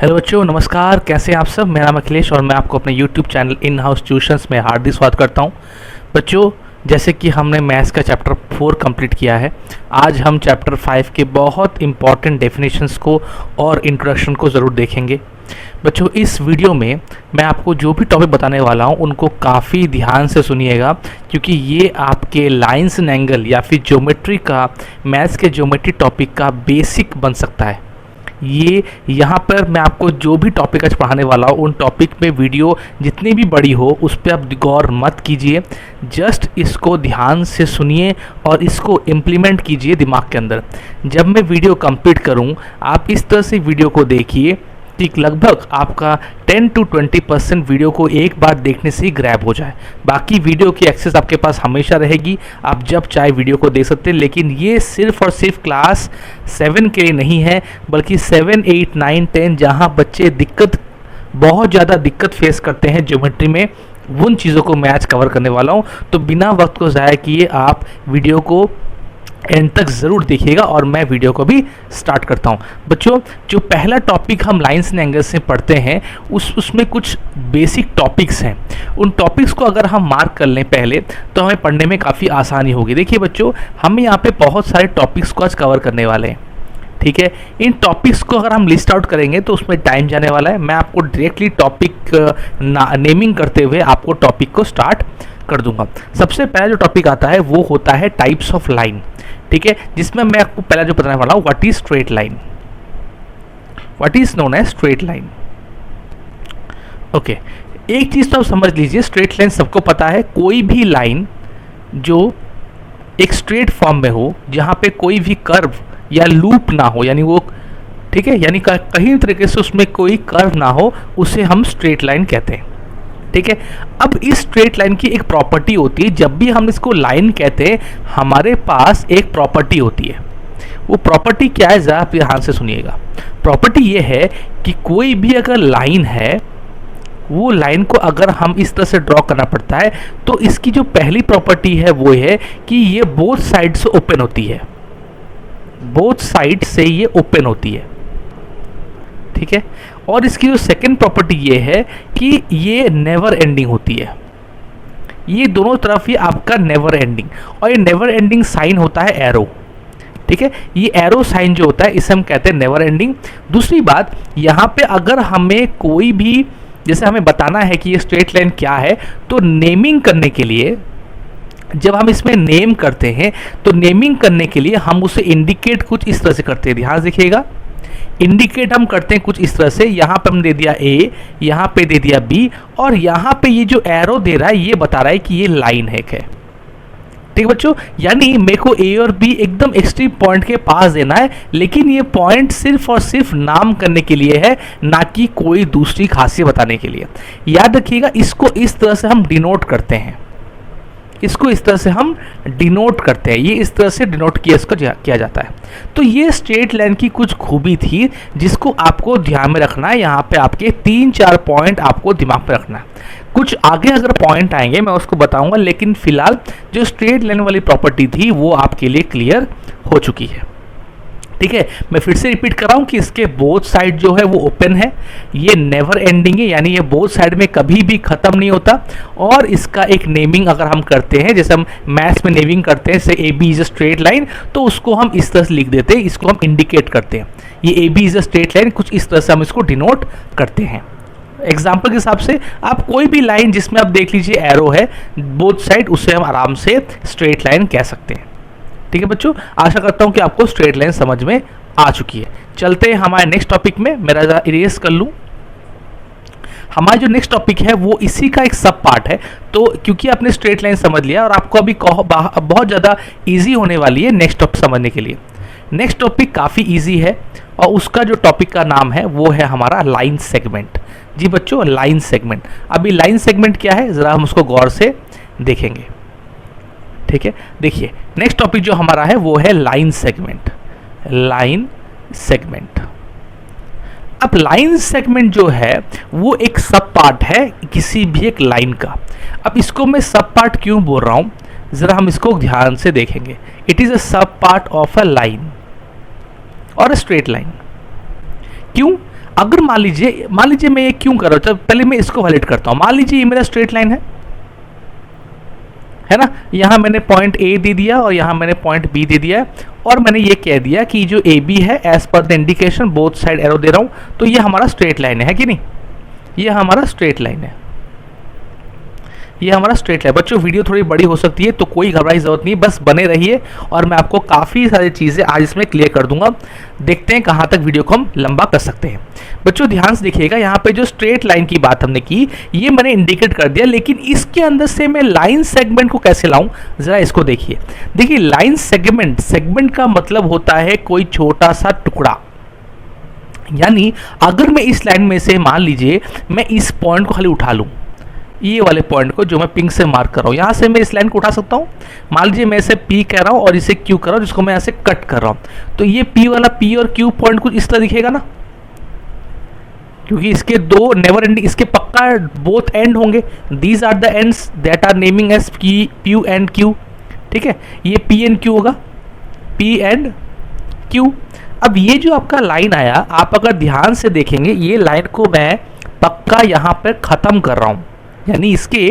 Hello बच्चों, नमस्कार। कैसे हैं आप सब। मेरा नाम अखिलेश और मैं आपको अपने YouTube channel in house tuitions में हार्दिक स्वागत करता हूं। बच्चों, जैसे कि हमने मैथ्स का चैप्टर 4 कंप्लीट किया है, आज हम चैप्टर 5 के बहुत इंपॉर्टेंट डेफिनेशंस को और इंट्रोडक्शन को ज़रूर देखेंगे। बच्चों, इस वीडियो में मैं आपको जो भी टॉपिक बताने वाला हूं उनको काफ़ी ध्यान से सुनिएगा, क्योंकि ये आपके लाइन्स एंड एंगल या फिर ज्योमेट्री का, मैथ्स के ज्योमेट्री टॉपिक का बेसिक बन सकता है। ये यहाँ पर मैं आपको जो भी टॉपिक आज पढ़ाने वाला हूँ उन टॉपिक में वीडियो जितनी भी बड़ी हो उस पर आप गौर मत कीजिए, जस्ट इसको ध्यान से सुनिए और इसको इम्प्लीमेंट कीजिए दिमाग के अंदर। जब मैं वीडियो कंप्लीट करूँ आप इस तरह से वीडियो को देखिए कि लगभग आपका 10 to 20% वीडियो को एक बार देखने से ही ग्रैब हो जाए। बाकी वीडियो की एक्सेस आपके पास हमेशा रहेगी, आप जब चाहे वीडियो को देख सकते हैं। लेकिन ये सिर्फ और सिर्फ क्लास 7 के लिए नहीं है, बल्कि 7, 8, 9, 10 जहाँ बच्चे बहुत ज़्यादा दिक्कत फेस करते हैं ज्योमेट्री में, उन चीज़ों को मैं आज कवर करने वाला हूँ। तो बिना वक्त को ज़ाया किए आप वीडियो को एंड तक ज़रूर देखिएगा और मैं वीडियो को भी स्टार्ट करता हूं। बच्चों, जो पहला टॉपिक हम लाइन्स एंड एंगल्स से पढ़ते हैं उसमें कुछ बेसिक टॉपिक्स हैं। उन टॉपिक्स को अगर हम मार्क कर लें पहले तो हमें पढ़ने में काफ़ी आसानी होगी। देखिए बच्चों, हम यहाँ पे बहुत सारे टॉपिक्स को आज कवर करने वाले हैं, ठीक है। इन टॉपिक्स को अगर हम लिस्ट आउट करेंगे तो उसमें टाइम जाने वाला है। मैं आपको डायरेक्टली टॉपिक नेमिंग करते हुए आपको टॉपिक को स्टार्ट कर दूंगा। सबसे पहला जो टॉपिक आता है वो होता है टाइप्स ऑफ लाइन, ठीक है, जिसमें मैं आपको पहला जो बताने वाला हूं what is straight line, what is known as straight line. Okay, एक चीज तो आप समझ लीजिए, स्ट्रेट लाइन सबको पता है, कोई भी लाइन जो एक स्ट्रेट फॉर्म में हो, जहां पे कोई भी कर्व या लूप ना हो, यानी वो, ठीक है, यानी कहीं तरीके से उसमें कोई कर्व ना हो, उसे हम स्ट्रेट लाइन कहते हैं, ठीक है। अब इस स्ट्रेट लाइन की एक प्रॉपर्टी होती है, जब भी हम इसको लाइन कहते हैं हमारे पास एक प्रॉपर्टी होती है। वो प्रॉपर्टी क्या है, जरा आप ध्यान से सुनिएगा। प्रॉपर्टी ये है कि कोई भी अगर लाइन है, वो लाइन को अगर हम इस तरह से ड्रॉ करना पड़ता है तो इसकी जो पहली प्रॉपर्टी है वो है कि ये बोथ साइड से ओपन होती है, बोथ साइड से ये ओपन होती है, ठीक है। और इसकी जो सेकंड प्रॉपर्टी ये है कि ये नेवर एंडिंग होती है, ये दोनों तरफ ये आपका नेवर एंडिंग, और ये नेवर एंडिंग साइन होता है एरो, ठीक है। ये एरो साइन जो होता है इसे हम कहते हैं नेवर एंडिंग। दूसरी बात, यहाँ पे अगर हमें कोई भी, जैसे हमें बताना है कि ये स्ट्रेट लाइन क्या है, तो नेमिंग करने के लिए, जब हम इसमें नेम करते हैं तो नेमिंग करने के लिए हम उसे इंडिकेट कुछ इस तरह से करते हैं। ध्यान देखिएगा, इंडिकेट हम करते हैं कुछ इस तरह से। यहाँ पे हम दे दिया ए, यहाँ पे दे दिया बी, और यहाँ पे ये जो एरो दे रहा है ये बता रहा है कि ये लाइन है, ठीक बच्चों। यानी मेरे को ए और बी एकदम एक्सट्रीम पॉइंट के पास देना है, लेकिन ये पॉइंट सिर्फ और सिर्फ नाम करने के लिए है, ना कि कोई दूसरी खासियत बताने के लिए। याद रखिएगा, इसको इस तरह से हम डिनोट करते हैं, इसको इस तरह से हम डिनोट करते हैं, ये इस तरह से डिनोट किया जाता है। तो ये स्ट्रेट लाइन की कुछ खूबी थी जिसको आपको ध्यान में रखना है। यहाँ पे आपके 3-4 पॉइंट आपको दिमाग में रखना है। कुछ आगे अगर पॉइंट आएंगे मैं उसको बताऊंगा, लेकिन फिलहाल जो स्ट्रेट लाइन वाली प्रॉपर्टी थी वो आपके लिए क्लियर हो चुकी है, ठीक है। मैं फिर से रिपीट कर रहा हूं कि इसके बोथ साइड जो है वो ओपन है, ये नेवर एंडिंग है, यानी ये बोथ साइड में कभी भी खत्म नहीं होता। और इसका एक नेमिंग अगर हम करते हैं, जैसे हम मैथ्स में नेमिंग करते हैं, जैसे A B is a straight line, तो उसको हम इस तरह से लिख देते हैं, इसको हम इंडिकेट करते हैं, ये A B is a straight line, कुछ इस तरह से हम इसको डिनोट करते हैं। एग्जाम्पल के हिसाब से आप कोई भी लाइन जिसमें आप देख लीजिए एरो है बोथ साइड, उसे हम आराम से स्ट्रेट लाइन कह सकते हैं, ठीक है बच्चों। आशा करता हूं कि आपको स्ट्रेट लाइन समझ में आ चुकी है। चलते हैं हमारे नेक्स्ट टॉपिक में। मेरा जरा इरेज कर लूं। हमारा जो नेक्स्ट टॉपिक है वो इसी का एक सब पार्ट है। तो क्योंकि आपने स्ट्रेट लाइन समझ लिया और आपको अभी बहुत ज़्यादा इजी होने वाली है नेक्स्ट टॉपिक समझने के लिए। नेक्स्ट टॉपिक काफ़ी इजी है और उसका जो टॉपिक का नाम है वो है हमारा लाइन सेगमेंट। जी बच्चों, लाइन सेगमेंट। अभी लाइन सेगमेंट क्या है ज़रा हम उसको गौर से देखेंगे, ठीक है। देखिए, नेक्स्ट टॉपिक जो हमारा है वो है लाइन सेगमेंट, लाइन सेगमेंट। अब लाइन सेगमेंट जो है वो एक सब पार्ट है किसी भी एक लाइन का। अब इसको मैं सब पार्ट क्यों बोल रहा हूं, जरा हम इसको ध्यान से देखेंगे। इट इज अ सब पार्ट ऑफ अ लाइन और अ स्ट्रेट लाइन। क्यों? अगर मान लीजिए मैं ये क्यों कर रहा हूँ, चलो पहले मैं इसको वैलिड करता हूँ। मान लीजिए ये मेरा स्ट्रेट लाइन है ना, यहाँ मैंने पॉइंट ए दे दिया और यहाँ मैंने पॉइंट बी दे दिया है, और मैंने ये कह दिया कि जो ए बी है as per the indication both side arrow दे रहा हूँ, तो ये हमारा स्ट्रेट लाइन है कि नहीं, ये हमारा स्ट्रेट लाइन है, ये हमारा स्ट्रेट लाइन। बच्चों वीडियो थोड़ी बड़ी हो सकती है तो कोई घबराने की जरूरत नहीं, बस बने रहिए और मैं आपको काफ़ी सारी चीज़ें आज इसमें क्लियर कर दूंगा। देखते हैं कहाँ तक वीडियो को हम लंबा कर सकते हैं। बच्चों ध्यान से देखिएगा, यहाँ पे जो स्ट्रेट लाइन की बात हमने की ये मैंने इंडिकेट कर दिया, लेकिन इसके अंदर से मैं लाइन सेगमेंट को कैसे लाऊं, जरा इसको देखिए। देखिए लाइन सेगमेंट का मतलब होता है कोई छोटा सा टुकड़ा, यानी अगर मैं इस लाइन में से मान लीजिए मैं इस पॉइंट को खाली उठा लूं, ये वाले पॉइंट को जो मैं पिंक से मार्क कर रहा हूँ, यहाँ से मैं इस लाइन को उठा सकता हूँ। मान लीजिए मैं इसे P कह रहा हूँ और इसे Q कर रहा हूँ, जिसको मैं यहाँ से कट कर रहा हूँ, तो ये P वाला P और Q पॉइंट कुछ इस तरह दिखेगा ना, क्योंकि इसके दो नेवर एंडिंग, इसके पक्का बोथ एंड होंगे। These are the ends that are naming as P and Q, ठीक है, ये P एंड Q होगा, P एंड Q। अब ये जो आपका लाइन आया, आप अगर ध्यान से देखेंगे ये लाइन को मैं पक्का यहाँ पर ख़त्म कर रहा हूँ, यानी इसके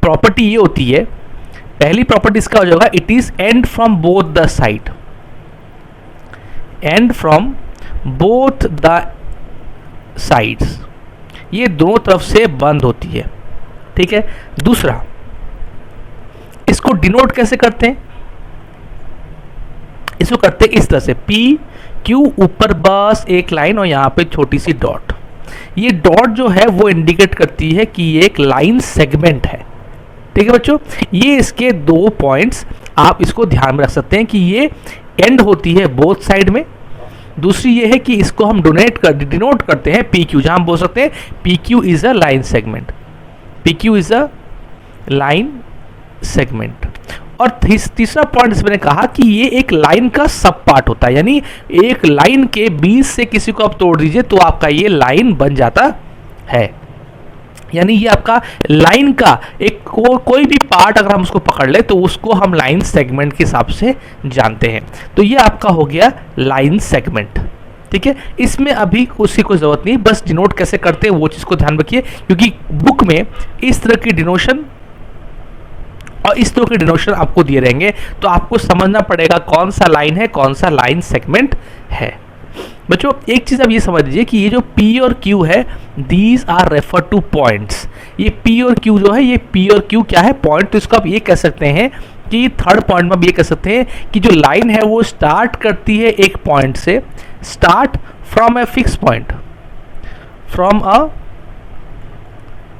प्रॉपर्टी ये होती है, पहली प्रॉपर्टी इसका हो जाएगा it is and from both the side, and from both the sides, ये दोनों तरफ से बंद होती है, ठीक है। दूसरा, इसको डिनोट कैसे करते हैं, इसको करते हैं इस तरह से P Q ऊपर बस एक लाइन और यहाँ पे छोटी सी डॉट, ये डॉट जो है वो इंडिकेट करती है कि ये एक लाइन सेगमेंट है, ठीक है बच्चों। ये इसके दो पॉइंट्स आप इसको ध्यान में रख सकते हैं कि ये एंड होती है बोथ साइड में। दूसरी ये है कि इसको हम डिनोट करते हैं PQ, जहां हम बोल सकते हैं PQ is a line segment, PQ is a line segment. और तीसरा पॉइंट इसमें मैंने कहा कि ये एक लाइन का सब पार्ट होता है, यानी एक लाइन के बीच से किसी को आप तोड़ दीजिए तो आपका ये लाइन बन जाता है, यानी ये आपका लाइन का एक कोई भी पार्ट अगर हम उसको पकड़ ले तो उसको हम लाइन सेगमेंट के हिसाब से जानते हैं। तो ये आपका हो गया लाइन सेगमेंट, ठीक है। इसमें अभी उसकी कोई जरूरत नहीं, बस डिनोट कैसे करते हैं वो चीज़ को ध्यान रखिए, क्योंकि बुक में इस तरह की डिनोशन और इस तरह के डिनोशन आपको दिए रहेंगे, तो आपको समझना पड़ेगा कौन सा लाइन है, कौन सा लाइन सेगमेंट है। बच्चों एक चीज़ आप ये समझ लीजिए कि ये जो P और Q है, these are refer to points. ये P और Q जो है, ये P और Q क्या है, पॉइंट। तो इसको आप ये कह सकते हैं कि थर्ड पॉइंट में आप ये कह सकते हैं कि जो लाइन है वो स्टार्ट करती है एक पॉइंट से, start from a fix point, from a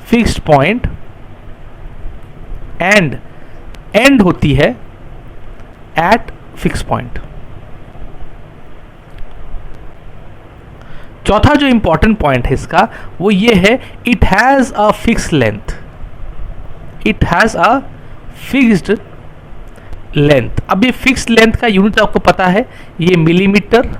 fixed point, and होती है एट फिक्स पॉइंट। चौथा जो इंपॉर्टेंट पॉइंट है इसका वो ये है, it has a fix length, it has a fixed length. अब ये फिक्स लेंथ का यूनिट आपको पता है, ये millimetre,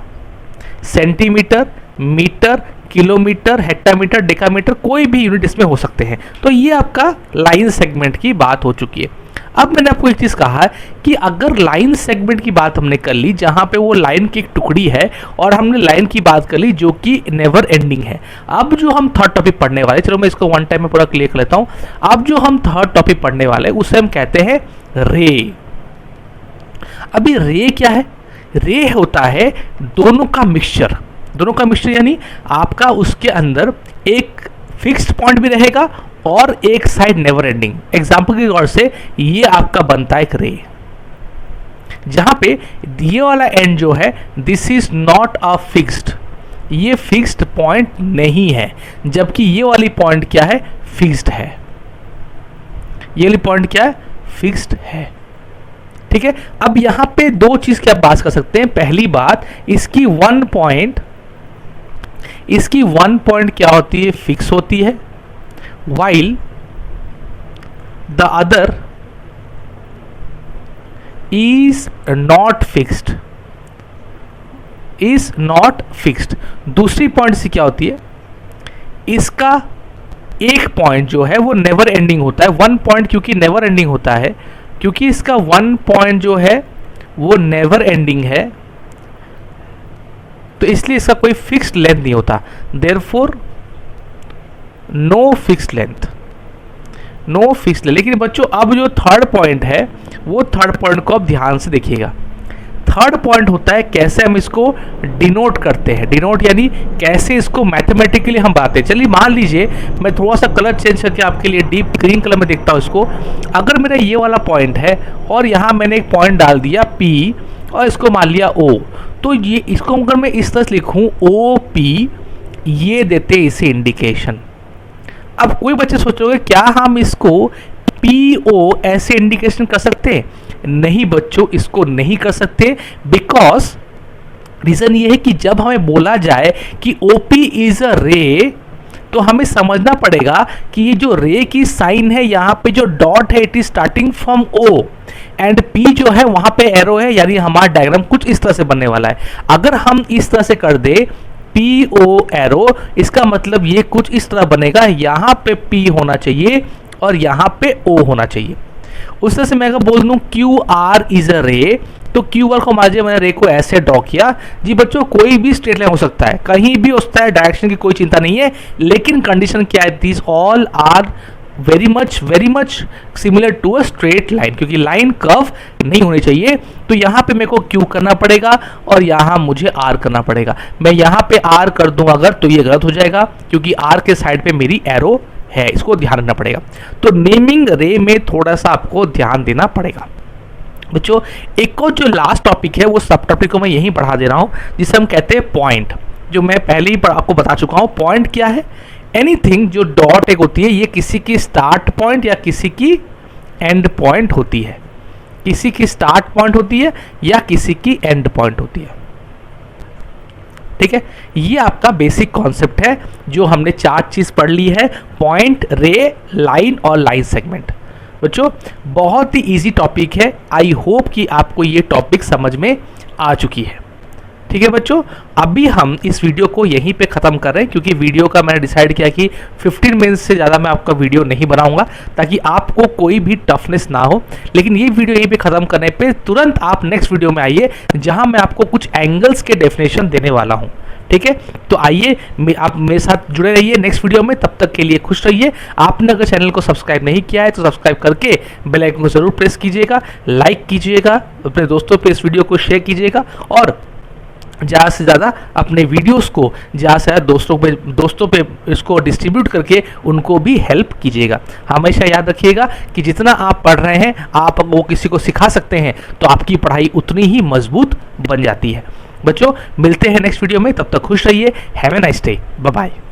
centimetre, metre, kilometre, hectometre, decametre, कोई भी यूनिट इसमें हो सकते हैं। तो ये आपका लाइन सेगमेंट की बात हो चुकी है। अब मैंने आपको एक चीज़ कहा है कि अगर लाइन सेगमेंट की बात हमने कर ली, जहाँ पे वो लाइन की एक टुकड़ी है, और हमने लाइन की बात कर ली जो कि नेवर एंडिंग है। अब जो हम थर्ड टॉपिक पढ़ने वाले, चलो मैं इसको वन टाइम में पूरा क्लियर कर लेता हूँ। अब जो हम थर्ड टॉपिक पढ़ने वाले उसे हम कहते हैं रे। अभी रे क्या है, रे होता है दोनों का मिक्सचर, दोनों का मिक्सचर, यानी आपका उसके अंदर एक फिक्स्ड पॉइंट भी रहेगा और एक साइड नेवर एंडिंग। एग्जाम्पल के तौर से ये आपका बनता है एक रे, जहां पे ये वाला एंड जो है, this is not a fixed, ये फिक्स्ड पॉइंट नहीं है, जबकि ये वाली पॉइंट क्या है, फिक्स्ड है। ये वाली पॉइंट क्या है, फिक्स्ड है, ठीक है। अब यहां पे दो चीज की आप बात कर सकते हैं। पहली बात, इसकी वन पॉइंट क्या होती है, फिक्स होती है, while the other is not fixed, is not fixed। दूसरी पॉइंट से क्या होती है, इसका एक पॉइंट जो है वो नेवर एंडिंग होता है। वन पॉइंट क्योंकि नेवर एंडिंग होता है, क्योंकि इसका वन पॉइंट जो है वो नेवर एंडिंग है, तो इसलिए इसका कोई फिक्स्ड लेंथ नहीं होता, therefore no fixed length, no fixed. लेकिन बच्चों अब जो थर्ड पॉइंट है वो थर्ड पॉइंट को आप ध्यान से देखिएगा। थर्ड पॉइंट होता है कैसे हम इसको डिनोट करते हैं, डिनोट यानी कैसे इसको मैथमेटिकली हम बताते हैं। चलिए मान लीजिए मैं थोड़ा सा कलर चेंज करके आपके लिए डीप ग्रीन कलर में देखता हूँ इसको। अगर मेरा ये वाला पॉइंट है और यहाँ मैंने एक पॉइंट डाल दिया P और इसको मान लिया O, तो ये इसको अगर मैं इस तरह से लिखूँ OP, ये देते इसे इंडिकेशन। अब कोई बच्चे सोचोगे क्या हम इसको PO ऐसे इंडिकेशन कर सकते हैं? नहीं बच्चों, इसको नहीं कर सकते, बिकॉज रीजन ये है कि जब हमें बोला जाए कि OP इज अ रे, तो हमें समझना पड़ेगा कि ये जो रे की साइन है, यहाँ पे जो डॉट है it is starting from O and P जो है वहां पे एरो है, यानी हमारा डायग्राम कुछ इस तरह से बनने वाला है। अगर हम इस तरह से कर दे PO एरो, इसका मतलब ये कुछ इस तरह बनेगा, यहाँ पे P होना चाहिए और यहाँ पे O होना चाहिए। उस तरह से मैं अगर बोल दूं QR इज अ रे, तो QR को मान लीजिए मैंने रे को ऐसे ड्रॉ किया। जी बच्चों कोई भी स्ट्रेट लाइन हो सकता है, कहीं भी हो सकता है, डायरेक्शन की कोई चिंता नहीं है, लेकिन कंडीशन क्या है, this all are very much similar to a straight line, क्योंकि लाइन कर्व नहीं होनी चाहिए। तो यहाँ पे मेरे को Q करना पड़ेगा और यहाँ मुझे R करना पड़ेगा। मैं यहाँ पे R कर दूं अगर, तो ये गलत हो जाएगा क्योंकि R के साइड पे मेरी एरो है, इसको ध्यान रखना पड़ेगा। तो नेमिंग रे में थोड़ा सा आपको ध्यान देना पड़ेगा। बच्चों एक और जो लास्ट टॉपिक है वो सब टॉपिक को मैं यहीं पढ़ा दे रहा हूँ, जिसे हम कहते हैं पॉइंट, जो मैं पहले ही आपको बता चुका हूँ। पॉइंट क्या है? एनीथिंग जो डॉट एक होती है, ये किसी की स्टार्ट पॉइंट या किसी की एंड पॉइंट होती है, किसी की स्टार्ट पॉइंट होती है या किसी की एंड पॉइंट होती है। ठीक है, ये आपका बेसिक कॉन्सेप्ट है जो हमने 4 चीज पढ़ ली है, पॉइंट, रे, लाइन और लाइन सेगमेंट। बच्चों बहुत ही इजी टॉपिक है, आई होप कि आपको ये टॉपिक समझ में आ चुकी है। ठीक है बच्चों, अभी हम इस वीडियो को यहीं पे ख़त्म कर रहे हैं, क्योंकि वीडियो का मैंने डिसाइड किया कि 15 मिनट से ज़्यादा मैं आपका वीडियो नहीं बनाऊंगा, ताकि आपको कोई भी टफनेस ना हो। लेकिन ये वीडियो यहीं पे ख़त्म करने पे तुरंत आप नेक्स्ट वीडियो में आइए, जहां मैं आपको कुछ एंगल्स के डेफिनेशन देने वाला हूं। ठीक है, तो आइए आप मेरे साथ जुड़े रहिए नेक्स्ट वीडियो में। तब तक के लिए खुश रहिए। आपने अगर चैनल को सब्सक्राइब नहीं किया है तो सब्सक्राइब करके बेल आइकन को जरूर प्रेस कीजिएगा, लाइक कीजिएगा, अपने दोस्तों पे इस वीडियो को शेयर कीजिएगा और ज़्यादा से ज़्यादा अपने वीडियोस को ज़्यादा से ज़्यादा दोस्तों पे इसको डिस्ट्रीब्यूट करके उनको भी हेल्प कीजिएगा। हमेशा याद रखिएगा कि जितना आप पढ़ रहे हैं आप वो किसी को सिखा सकते हैं, तो आपकी पढ़ाई उतनी ही मजबूत बन जाती है। बच्चों मिलते हैं नेक्स्ट वीडियो में, तब तक खुश रहिए। Have a nice day, bye bye.